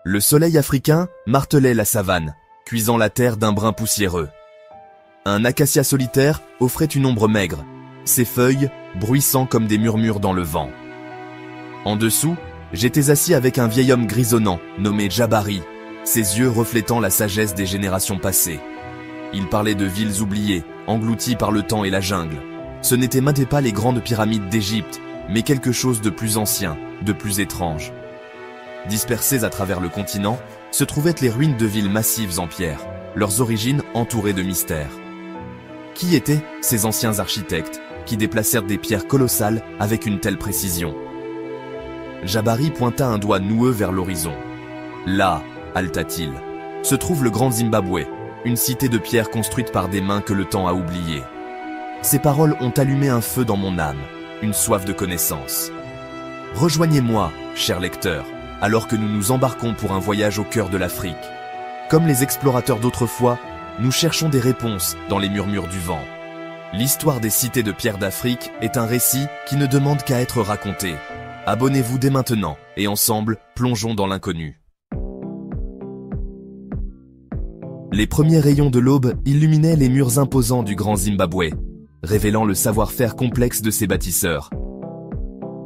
Le soleil africain martelait la savane, cuisant la terre d'un brin poussiéreux. Un acacia solitaire offrait une ombre maigre, ses feuilles bruissant comme des murmures dans le vent. En dessous, j'étais assis avec un vieil homme grisonnant, nommé Jabari, ses yeux reflétant la sagesse des générations passées. Il parlait de villes oubliées, englouties par le temps et la jungle. Ce n'étaient même pas les grandes pyramides d'Égypte, mais quelque chose de plus ancien, de plus étrange. Dispersées à travers le continent, se trouvaient les ruines de villes massives en pierre, leurs origines entourées de mystères. Qui étaient ces anciens architectes qui déplacèrent des pierres colossales avec une telle précision? Jabari pointa un doigt noueux vers l'horizon. Là, halta-t-il, se trouve le Grand Zimbabwe, une cité de pierre construite par des mains que le temps a oubliées. Ces paroles ont allumé un feu dans mon âme, une soif de connaissance. Rejoignez-moi, chers lecteurs, alors que nous nous embarquons pour un voyage au cœur de l'Afrique. Comme les explorateurs d'autrefois, nous cherchons des réponses dans les murmures du vent. L'histoire des cités de pierre d'Afrique est un récit qui ne demande qu'à être raconté. Abonnez-vous dès maintenant et ensemble, plongeons dans l'inconnu. Les premiers rayons de l'aube illuminaient les murs imposants du Grand Zimbabwe, révélant le savoir-faire complexe de ses bâtisseurs.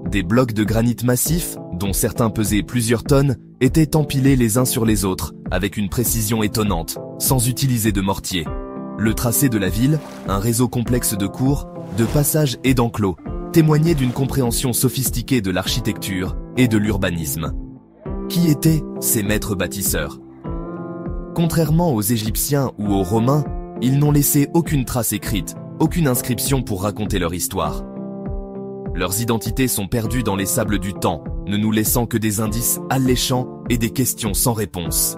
Des blocs de granit massif, dont certains pesaient plusieurs tonnes, étaient empilés les uns sur les autres, avec une précision étonnante, sans utiliser de mortier. Le tracé de la ville, un réseau complexe de cours, de passages et d'enclos, témoignait d'une compréhension sophistiquée de l'architecture et de l'urbanisme. Qui étaient ces maîtres bâtisseurs? Contrairement aux Égyptiens ou aux Romains, ils n'ont laissé aucune trace écrite, aucune inscription pour raconter leur histoire. Leurs identités sont perdues dans les sables du temps, ne nous laissant que des indices alléchants et des questions sans réponse.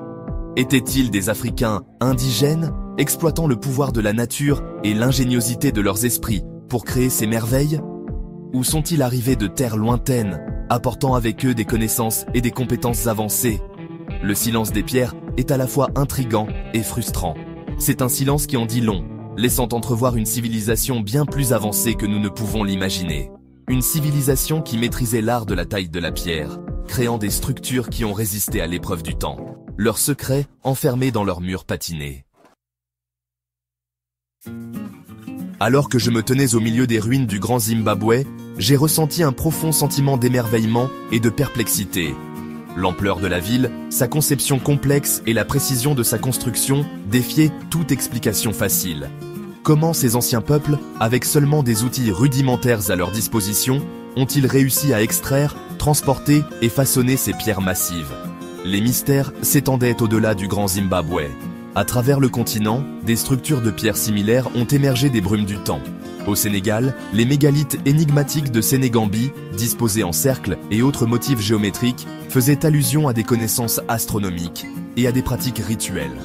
Étaient-ils des Africains indigènes, exploitant le pouvoir de la nature et l'ingéniosité de leurs esprits pour créer ces merveilles? Ou sont-ils arrivés de terres lointaines, apportant avec eux des connaissances et des compétences avancées? Le silence des pierres est à la fois intrigant et frustrant. C'est un silence qui en dit long, laissant entrevoir une civilisation bien plus avancée que nous ne pouvons l'imaginer. Une civilisation qui maîtrisait l'art de la taille de la pierre, créant des structures qui ont résisté à l'épreuve du temps, leurs secrets enfermés dans leurs murs patinés. Alors que je me tenais au milieu des ruines du Grand Zimbabwe, j'ai ressenti un profond sentiment d'émerveillement et de perplexité. L'ampleur de la ville, sa conception complexe et la précision de sa construction défiaient toute explication facile. Comment ces anciens peuples, avec seulement des outils rudimentaires à leur disposition, ont-ils réussi à extraire, transporter et façonner ces pierres massives? Les mystères s'étendaient au-delà du Grand Zimbabwe. À travers le continent, des structures de pierres similaires ont émergé des brumes du temps. Au Sénégal, les mégalithes énigmatiques de Sénégambie, disposés en cercles et autres motifs géométriques, faisaient allusion à des connaissances astronomiques et à des pratiques rituelles.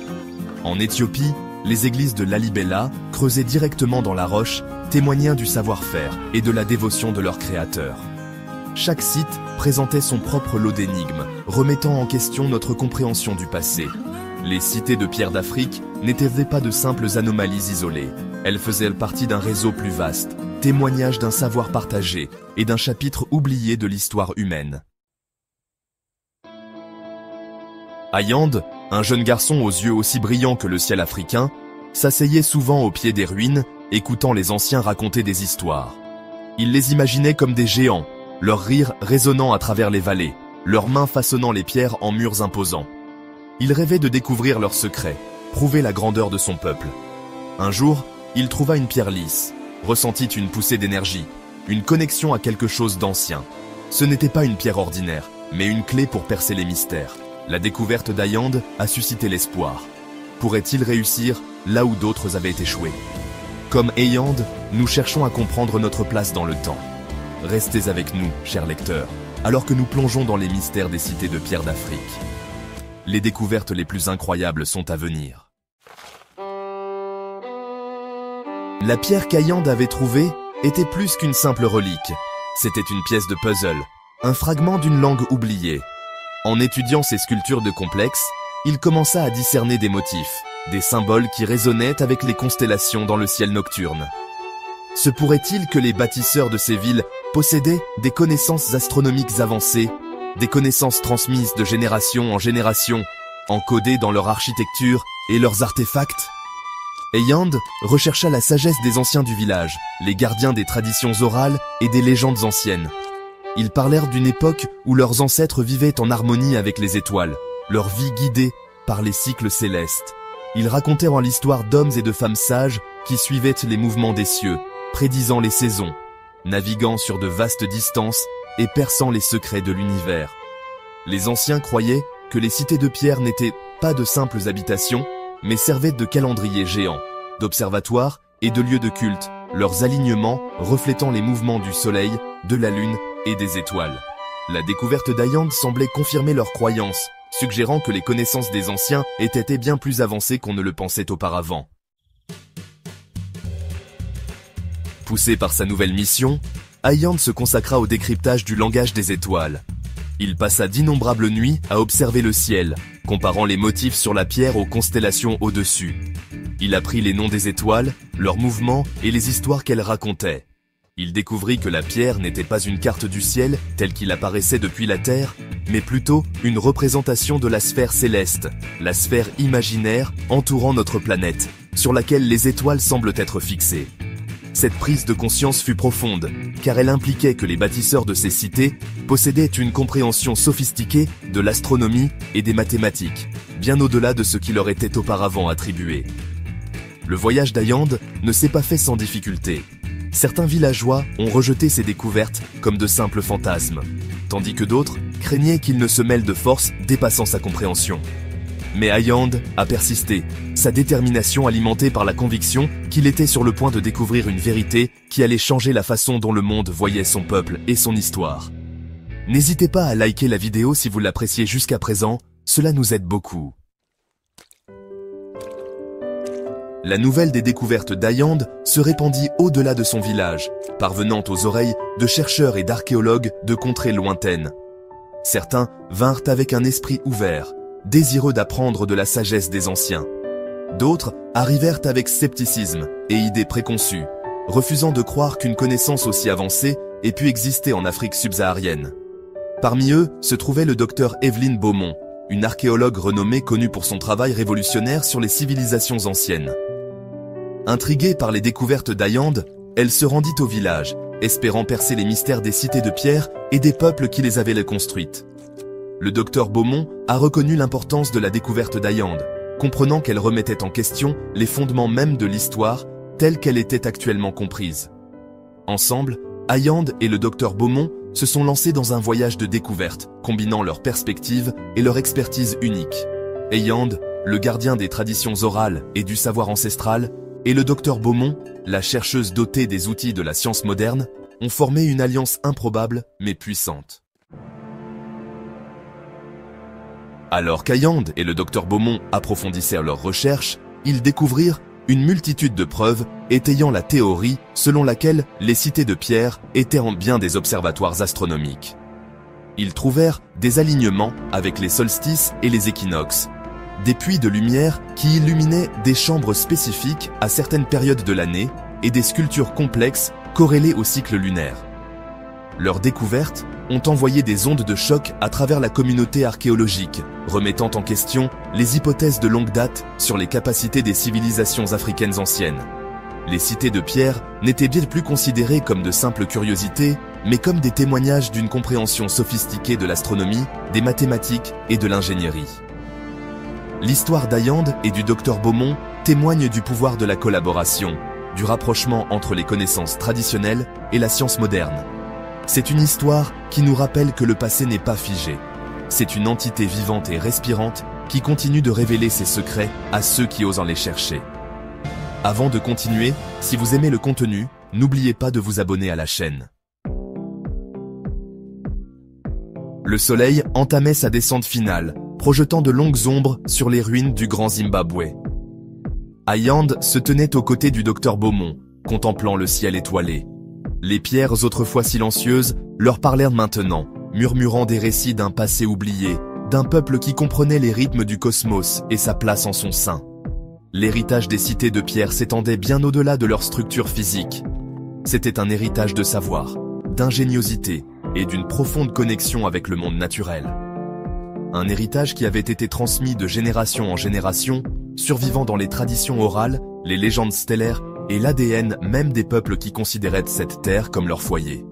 En Éthiopie, les églises de Lalibela, creusées directement dans la roche, témoignaient du savoir-faire et de la dévotion de leur créateur. Chaque site présentait son propre lot d'énigmes, remettant en question notre compréhension du passé. Les cités de pierre d'Afrique n'étaient pas de simples anomalies isolées. Elles faisaient partie d'un réseau plus vaste, témoignage d'un savoir partagé et d'un chapitre oublié de l'histoire humaine. Ayande, un jeune garçon aux yeux aussi brillants que le ciel africain, s'asseyait souvent au pied des ruines, écoutant les anciens raconter des histoires. Il les imaginait comme des géants, leur rire résonnant à travers les vallées, leurs mains façonnant les pierres en murs imposants. Il rêvait de découvrir leurs secrets, prouver la grandeur de son peuple. Un jour, il trouva une pierre lisse, ressentit une poussée d'énergie, une connexion à quelque chose d'ancien. Ce n'était pas une pierre ordinaire, mais une clé pour percer les mystères. La découverte d'Ayande a suscité l'espoir. Pourrait-il réussir là où d'autres avaient échoué? Comme Ayande, nous cherchons à comprendre notre place dans le temps. Restez avec nous, chers lecteurs, alors que nous plongeons dans les mystères des cités de pierre d'Afrique. Les découvertes les plus incroyables sont à venir. La pierre qu'Ayande avait trouvée était plus qu'une simple relique. C'était une pièce de puzzle, un fragment d'une langue oubliée. En étudiant ces sculptures de complexe, il commença à discerner des motifs, des symboles qui résonnaient avec les constellations dans le ciel nocturne. Se pourrait-il que les bâtisseurs de ces villes possédaient des connaissances astronomiques avancées, des connaissances transmises de génération en génération, encodées dans leur architecture et leurs artefacts. Eyand rechercha la sagesse des anciens du village, les gardiens des traditions orales et des légendes anciennes. Ils parlèrent d'une époque où leurs ancêtres vivaient en harmonie avec les étoiles, leur vie guidée par les cycles célestes. Ils racontèrent l'histoire d'hommes et de femmes sages qui suivaient les mouvements des cieux, prédisant les saisons, naviguant sur de vastes distances et perçant les secrets de l'univers. Les anciens croyaient que les cités de pierre n'étaient pas de simples habitations, mais servaient de calendriers géants, d'observatoires et de lieux de culte, leurs alignements reflétant les mouvements du soleil, de la lune et des étoiles. La découverte d'Eyand semblait confirmer leurs croyances, suggérant que les connaissances des anciens étaient bien plus avancées qu'on ne le pensait auparavant. Poussé par sa nouvelle mission, Eyand se consacra au décryptage du langage des étoiles. Il passa d'innombrables nuits à observer le ciel, comparant les motifs sur la pierre aux constellations au-dessus. Il apprit les noms des étoiles, leurs mouvements et les histoires qu'elles racontaient. Il découvrit que la pierre n'était pas une carte du ciel telle qu'il apparaissait depuis la Terre, mais plutôt une représentation de la sphère céleste, la sphère imaginaire entourant notre planète, sur laquelle les étoiles semblent être fixées. Cette prise de conscience fut profonde, car elle impliquait que les bâtisseurs de ces cités possédaient une compréhension sophistiquée de l'astronomie et des mathématiques, bien au-delà de ce qui leur était auparavant attribué. Le voyage d'Eyand ne s'est pas fait sans difficulté. Certains villageois ont rejeté ces découvertes comme de simples fantasmes, tandis que d'autres craignaient qu'il ne se mêle de forces dépassant sa compréhension. Mais Eyand a persisté, sa détermination alimentée par la conviction qu'il était sur le point de découvrir une vérité qui allait changer la façon dont le monde voyait son peuple et son histoire. N'hésitez pas à liker la vidéo si vous l'appréciez jusqu'à présent, cela nous aide beaucoup. La nouvelle des découvertes d'Eyand se répandit au-delà de son village, parvenant aux oreilles de chercheurs et d'archéologues de contrées lointaines. Certains vinrent avec un esprit ouvert, désireux d'apprendre de la sagesse des anciens. D'autres arrivèrent avec scepticisme et idées préconçues, refusant de croire qu'une connaissance aussi avancée ait pu exister en Afrique subsaharienne. Parmi eux se trouvait le docteur Evelyn Beaumont, une archéologue renommée connue pour son travail révolutionnaire sur les civilisations anciennes. Intriguée par les découvertes d'Eyand, elle se rendit au village, espérant percer les mystères des cités de pierre et des peuples qui les avaient construites. Le docteur Beaumont a reconnu l'importance de la découverte d'Eyand, comprenant qu'elle remettait en question les fondements mêmes de l'histoire telle qu'elle était actuellement comprise. Ensemble, Eyand et le docteur Beaumont se sont lancés dans un voyage de découverte, combinant leurs perspectives et leur expertise unique. Eyand, le gardien des traditions orales et du savoir ancestral, et le docteur Beaumont, la chercheuse dotée des outils de la science moderne, ont formé une alliance improbable mais puissante. Alors qu'Eyand et le docteur Beaumont approfondissaient leurs recherches, ils découvrirent une multitude de preuves étayant la théorie selon laquelle les cités de pierre étaient en bien des observatoires astronomiques. Ils trouvèrent des alignements avec les solstices et les équinoxes, des puits de lumière qui illuminaient des chambres spécifiques à certaines périodes de l'année et des sculptures complexes corrélées au cycle lunaire. Leurs découvertes ont envoyé des ondes de choc à travers la communauté archéologique, remettant en question les hypothèses de longue date sur les capacités des civilisations africaines anciennes. Les cités de pierre n'étaient bien plus considérées comme de simples curiosités, mais comme des témoignages d'une compréhension sophistiquée de l'astronomie, des mathématiques et de l'ingénierie. L'histoire d'Eyand et du docteur Beaumont témoigne du pouvoir de la collaboration, du rapprochement entre les connaissances traditionnelles et la science moderne. C'est une histoire qui nous rappelle que le passé n'est pas figé. C'est une entité vivante et respirante qui continue de révéler ses secrets à ceux qui osent en les chercher. Avant de continuer, si vous aimez le contenu, n'oubliez pas de vous abonner à la chaîne. Le soleil entamait sa descente finale, projetant de longues ombres sur les ruines du Grand Zimbabwe. Eyand se tenait aux côtés du docteur Beaumont, contemplant le ciel étoilé. Les pierres autrefois silencieuses leur parlèrent maintenant, murmurant des récits d'un passé oublié, d'un peuple qui comprenait les rythmes du cosmos et sa place en son sein. L'héritage des cités de pierre s'étendait bien au-delà de leur structure physique. C'était un héritage de savoir, d'ingéniosité et d'une profonde connexion avec le monde naturel. Un héritage qui avait été transmis de génération en génération, survivant dans les traditions orales, les légendes stellaires et l'ADN même des peuples qui considéraient cette terre comme leur foyer.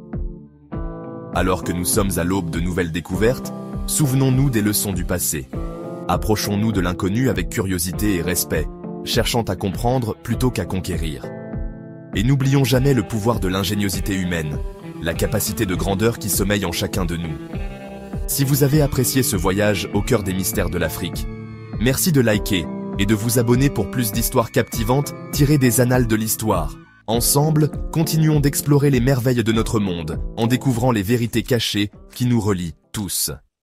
Alors que nous sommes à l'aube de nouvelles découvertes, souvenons-nous des leçons du passé. Approchons-nous de l'inconnu avec curiosité et respect, cherchant à comprendre plutôt qu'à conquérir. Et n'oublions jamais le pouvoir de l'ingéniosité humaine, la capacité de grandeur qui sommeille en chacun de nous. Si vous avez apprécié ce voyage au cœur des mystères de l'Afrique, merci de liker et de vous abonner pour plus d'histoires captivantes tirées des annales de l'histoire. Ensemble, continuons d'explorer les merveilles de notre monde, en découvrant les vérités cachées qui nous relient tous.